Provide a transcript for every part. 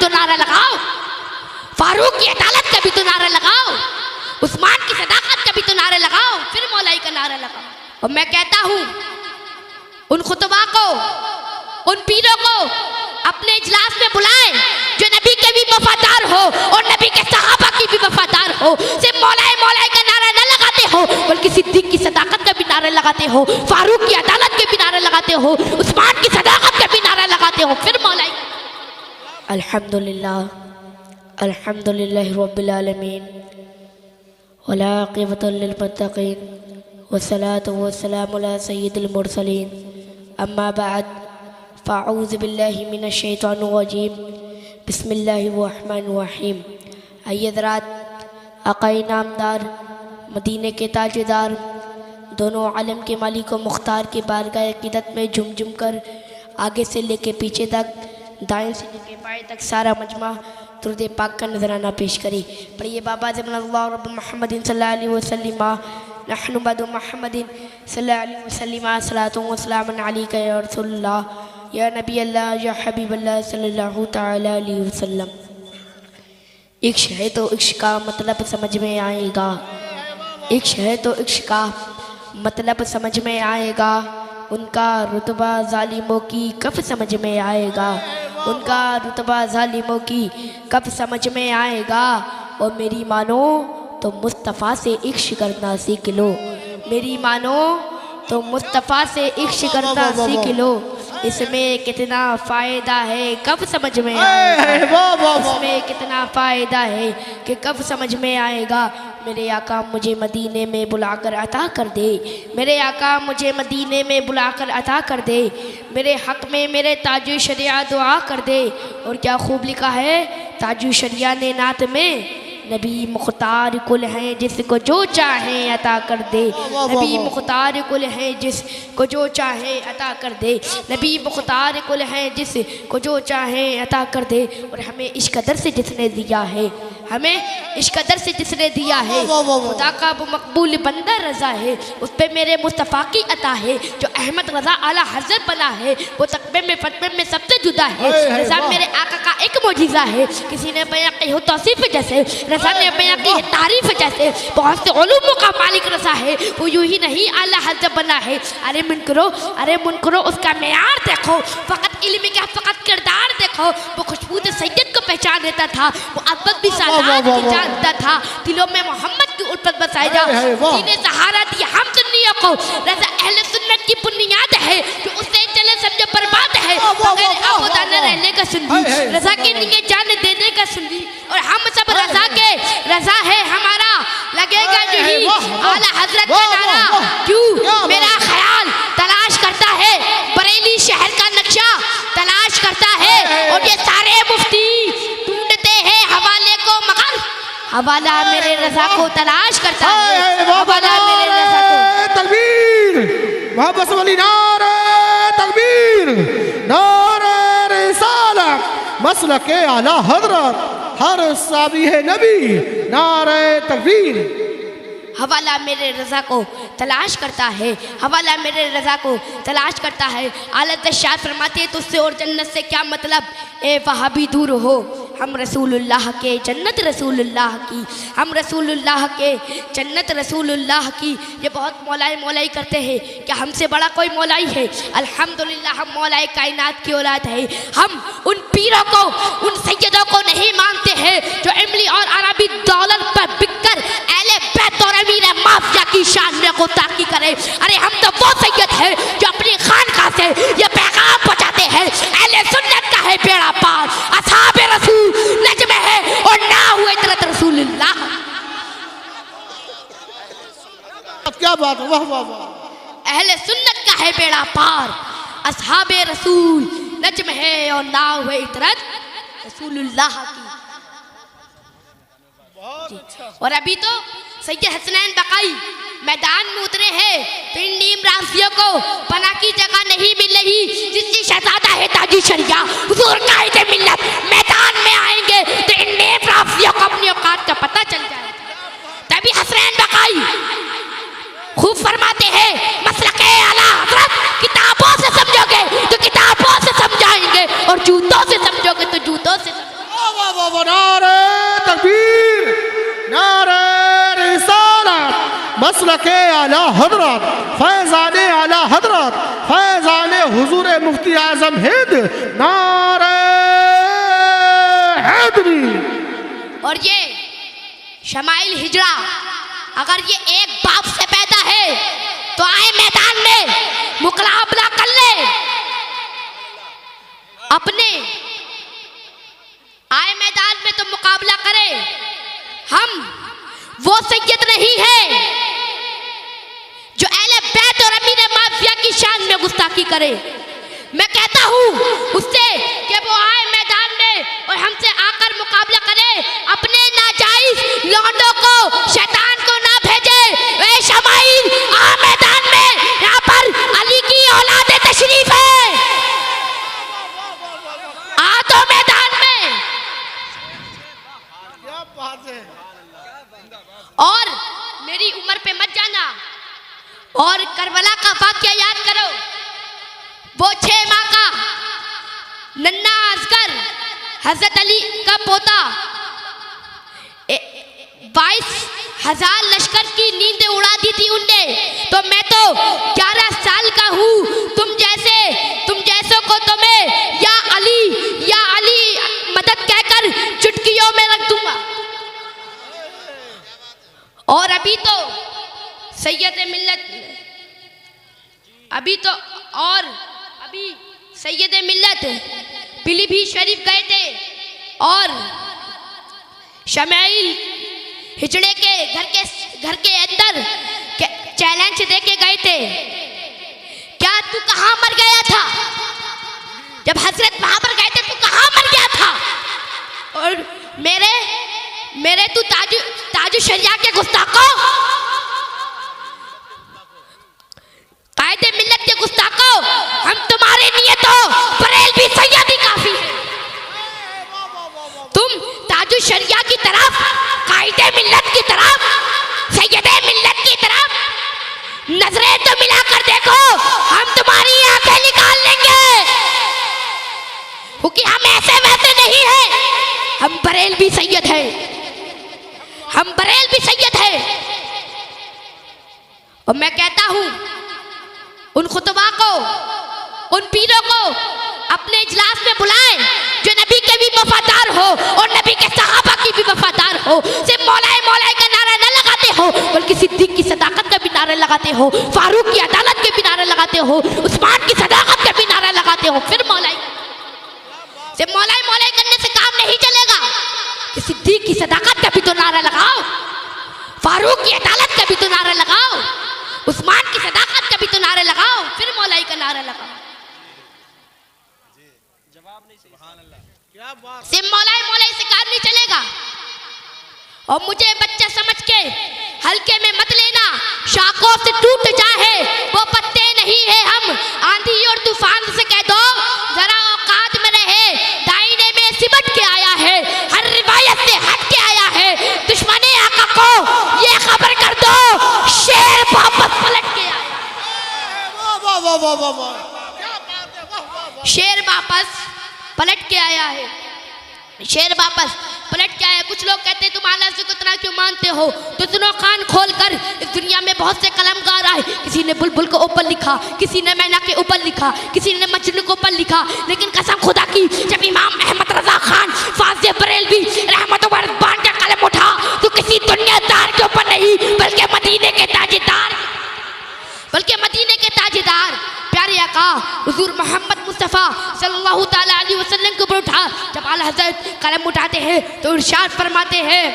तो नारा लगाओ, फारूक की अदालत का भी तो नारा लगाओ, उस्मान की सदाकत का भी तो नारा लगाओ, फिर मौलाई का नारा लगाओ। और मैं कहता हूँ उन खुतबा को, उन पीरों को अपने इजलास में बुलाएं जो नबी के भी वफादार हो और नबी के सहाबा की भी वफादार हो। सिर्फ मौलाई मौलाई का नारा न लगाते हो, बल्कि सिद्दीक की सदाकत का भी नारा लगाते हो, फारूक की अदालत के भी नारा लगाते हो, उस्मान की सदाकत का भी नारा लगाते हो, फिर मौलाई। अल्हम्दुलिल्लाह अल्हम्दुलिल्लाहि रब्बिल आलमीन वला आक़िबतु लिल मुत्तक़ीन वस्सलातु वस्सलामु अला सय्यिदिल मुरसलीन अम्मा बाद फ़अऊज़ु बिल्लाहि मिनश शैतानिर रजीम बिस्मिल्लाहिर रहमानिर रहीम। आइए हज़रात, आक़ाए नामदार, मदीने के ताजदार, दोनों आलम के मालिक व मुख्तार के बारगाह अक़ीदत में झुम झुम कर आगे से लेके पीछे तक, दाएं से लेके बाएं तक सारा मजमा दुरूद पाक का नजराना पेश करी। पढ़िए बाबा ज़मनल्लाहु रब्ब मुहम्मदिन सल्लल्लाहु अलैहि वसल्लम नहनु बदु मुहम्मदिन सल्लल्लाहु अलैहि वसल्लम सलातु व सलामुन अलैका या रसूलल्लाह या नबी अल्लाह या हबीब अल्लाह सल्लल्लाहु तआला अलैहि वसल्लम। इश्क है तो इश्क का मतलब समझ में आएगा, इश्क है तो इश्क का मतलब समझ में आएगा, उनका रुतबा जालिमों की कब समझ में आएगा, उनका रुतबा जालिमों की कब समझ में आएगा। और मेरी मानो तो मुस्तफ़ा से इश्क करना सीख लो, मेरी मानो तो मुस्तफ़ा से इश्क करना सीख लो, इसमें कितना फ़ायदा है कब समझ में आएगा, इसमें कितना फ़ायदा है कि कब समझ में आएगा। मेरे आका मुझे मदीने में बुलाकर अता कर दे, मेरे आका मुझे मदीने में बुलाकर अता कर दे, मेरे हक़ में मेरे ताजु शरिया दुआ कर दे। और क्या खूब लिखा है ताजु शरिया ने नात में, नबी मुख्तार कुल हैं जिसको जो चाहे अता कर दे, नबी मुख्तार कुल हैं जिसको जो चाहे अता कर दे, नबी मुख्तार कुल हैं जिसको जो चाहे अता कर दे। और हमें इस कदर से जिसने दिया है, हमें इस कदर से जिसने दिया है, खुदा का वो मकबूल बंदा रज़ा है, उस पर मेरे मुस्तफ़ा की अता है। जो अहमद रज़ा आला हज़रत बना है वो तकबे में फतवे में सबसे जुदा है। रज़ा मेरे आका का एक मोजिज़ा है, किसी ने बयां की हो तौसीफ़ जैसे, रज़ा ने बयां की है तारीफ़ जैसे। बहुत से उलूमों का मालिक रज़ा है, वो यूँ ही नहीं आला हज़रत बना है। अरे मुन करो उसका मेयार देखो, फ़कत इल्म का फ़कत किरदार देखो। वो खुशबू सैयद को पहचान देता था, वो अब्बस भी जानता था, दिलों में मोहम्मद की उल्फत बसाई जा, जिन्हें सहारा दिया हम सुन्नियों को। रज़ा अहले सुन्नत की बुनियाद है, जो उससे चले समझो बर्बाद है, बगैर आबूदा न रहने का सुन्नी, रज़ा के लिए जान देने का सुन्नी। और हम सब रज़ा के, रज़ा है हमारा, लगेगा यही आला हज़रत का नारा। क्यों मेरा ख्याल तलाश करता है बरेली शहर का नक्शा तलाश करता है, और ये सारे मुफ्ती ढूंढते हैं हवाले को, मगर हवाला मेरे रज़ा को तलाश करता है, हवाला मेरे रज़ा को। तकबीर मोहब्बत वाली नारे तकबीर, नारे रिसालत मसलके आला हज़रत हर साबी है नबी, नारे तकबीर। हवाला मेरे रज़ा को तलाश करता है, हवाला मेरे रज़ा को तलाश करता है। आलत शाह फरमाते हैं तुझसे और जन्नत से क्या मतलब, ए वहाबी दूर हो, हम रसूलुल्लाह के जन्नत रसूलुल्लाह की, हम रसूलुल्लाह के जन्नत रसूलुल्लाह की। ये बहुत मौलाई मौलाई करते हैं, क्या हमसे बड़ा कोई मौलाई है? अल्हम्दुलिल्लाह हम मौलाई कायनात की औलाद है। हम उन पीरों को, उन सैयदों को नहीं मानते हैं जो इमली और अरबी दौलत पर बिककर अहले बैत और अमीर माफिया की शान में गुस्ताखी करे। अरे हम तो वो सैयद है जो अपनी खानकाह से ये पैगाम पहुंचाते हैं, अहले सुन्नत का है बेड़ा पार, असहाबे रसूल नज्म है और ना हुए तरत रसूलुल्लाह। क्या बात, वाह वाह वाह। अहले सुन्नत का है बेड़ा पार, असहाबे रसूल नज्म है और ना हुए तरत रसूलुल्लाह की। और अभी तो सैयद हसनैन बकाई मैदान में उतरे हैं, तो इन नीम राफियों को पनाह की जगह नहीं मिल रही। जिसकी शहजादा है ताजी शरिया हुजूर कायदे मिल्लत मैदान में आएंगे तो इन नीम राफियों को अपनी औकात का पता चल जाएगा। तभी हसनैन बकाई खूब फरमाते हैं, मसलके आला हज़रत किताबों से समझोगे तो किताबों से समझाएंगे, और जूतों से समझोगे तो जूतों से। मसलक आला हजरत फैज़ान आला हजरत फैज़ान हुजूर मुफ्ती आज़म हिंद नारे हैदरी। और ये शमाइल हिजड़ा अगर ये एक बाप से पैदा है तो आए मैदान में मुकाबला कर ले, अपने आए मैदान में तो मुकाबला करे। हम वो सैयद नहीं है जो अहले बैत और अमीर माफिया की शान में गुस्ताखी करे। मैं कहता हूँ उससे कि वो आए मैदान में और हमसे आकर मुकाबला करे, अपने नाजायज लौंडों को शैतान को ना भेजे। वे शमाइल आ मैदान में, यहाँ पर अली की औलाद तशरीफ है, आ तो मैदान में। क्या बात है। और मेरी उम्र पे मत जाना और करबला का वाक़या याद करो। वो 6 माह का नन्ना असगर हजरत अली का पोता 22,000 लश्कर की नींदें उड़ा दी थी उनने। तो मैं तो 11 साल का हूँ। तुम जैसों को तो मैं या अली मदद कहकर चुटकियों में रख दूंगा। और अभी सैयद मिल्लत पीलीभीत शरीफ गए थे और शमाइल हिजड़े के घर के अंदर चैलेंज देके गए थे। क्या तू कहाँ मर गया था? जब हजरत वहां पर गए थे तू कहाँ मर गया था? और मेरे तू ताजु शरिया के गुस्ताखों, कायदे मिल्लत के गुस्ताखों, हम तुम्हारे लिए तो बरेलवी सैयदी काफी है। तुम ताजु शरिया की तरफ, कायदे मिल्लत की तरफ, सैयदे मिल्लत की तरफ नजरें तो मिलाकर देखो, हम तुम्हारी आंखें निकाल लेंगे। क्योंकि हम ऐसे वैसे नहीं हैं, हम बरेलवी सैयद हैं, हम बरेलवी सैयद हैं। और मैं कहता हूं उन खुतबा को, उन पीरों को अपने इजलास में बुलाएं जो नबी के भी वफादार हो और नबी के सहाबा की भी वफादार हो। सिर्फ मौलाए मौलाए का नारा न लगाते हो, बल्कि सिद्दीक की सदाकत का भी नारा लगाते हो, फारूक की अदालत के भी नारा लगाते हो, उस्मान की सदाकत का भी नारा लगाते हो। फिर मौलाई सिर्फ मौलाए मौलाए करने से काम नहीं चलेगा कि सिद्दीक की सदाकत का भी तो नारा लगाओ, फारूक की अदालत का भी तो नारा लगाओ, उस्मान की सदाकत का भी तो नारा लगाओ, फिर मौलाई का नारा लगाओ। सिर्फ मौलाई मौलाई से काम नहीं चलेगा। और मुझे बच्चा समझ के हल्के में मत लेना, शाखों से टूट जाए वो पत्ते नहीं है हम। आंधी और तूफान से कह दो जरा औकात में रहे, दाईने में सिमट के आया है, हर रिवायत से हट के आया है। दुश्मने आका को ये खबर कर दो, शेर वापस पलट के आया। शेर वापस पलट के आया है, शेर वापस पलट के आया। कुछ लोग कहते हैं तुम आला से कितना क्यों मानते हो? तो सुनो कान खोल कर, इस दुनिया में बहुत से कलमकार आए। किसी ने बुलबुल के ऊपर लिखा, किसी ने मैना के ऊपर लिखा, किसी ने मजनू के ऊपर लिखा, लेकिन कसम खुदा की जब इमाम अहमद रजा खान फाज़े बरेलवी रहमत व रिज़वान का कलम उठा तो किसी दुनियादार के ऊपर नहीं बल्कि मदीने के ताजेदार प्यारे आका हुजूर मोहम्मद मुस्तफ़ा सल्लल्लाहु ताला अलैहि वसल्लम के ऊपर उठा। जब आला हज़रत कलम उठाते हैं तो इरशाद फरमाते हैं,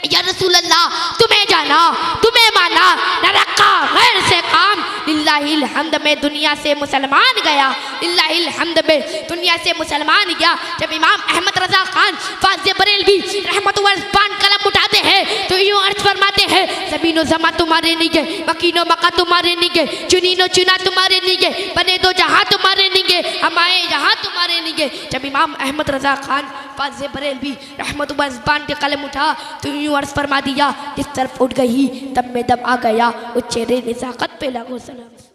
या रसूल अल्लाह तुम्हें जाना तुम्हें माना न रखा गैर से काम, लिल्लाहिल हम्द में दुनिया से मुसलमान गया, लिल्लाहिल हम्द में दुनिया से मुसलमान गया। जब इमाम अहमद रजा खान फाज़े बरेलवी रहमत व रिज़वान कलम उठाते हैं तो यूँ अर्ज फरमाते हैं, ज़मीनो ज़मा तुम्हारे नहीं गए, मकीनो मका तुम्हारे नहीं गए, चुनीनो चुना तुम्हारे नहीं गए, बने दो जहाँ तुम्हारे नहीं गए, हम आए यहाँ तुम्हारे नहीं गए। जब इमाम अहमद रजा खान फाज़े बरेलवी रहमत व रिज़वान के कलम उठा तो यूँ अर्ज फरमा दिया, जिस तरफ उठ गई तब में दम आ गया, उस चेहरे नज़ाकत पे लागो सलाम।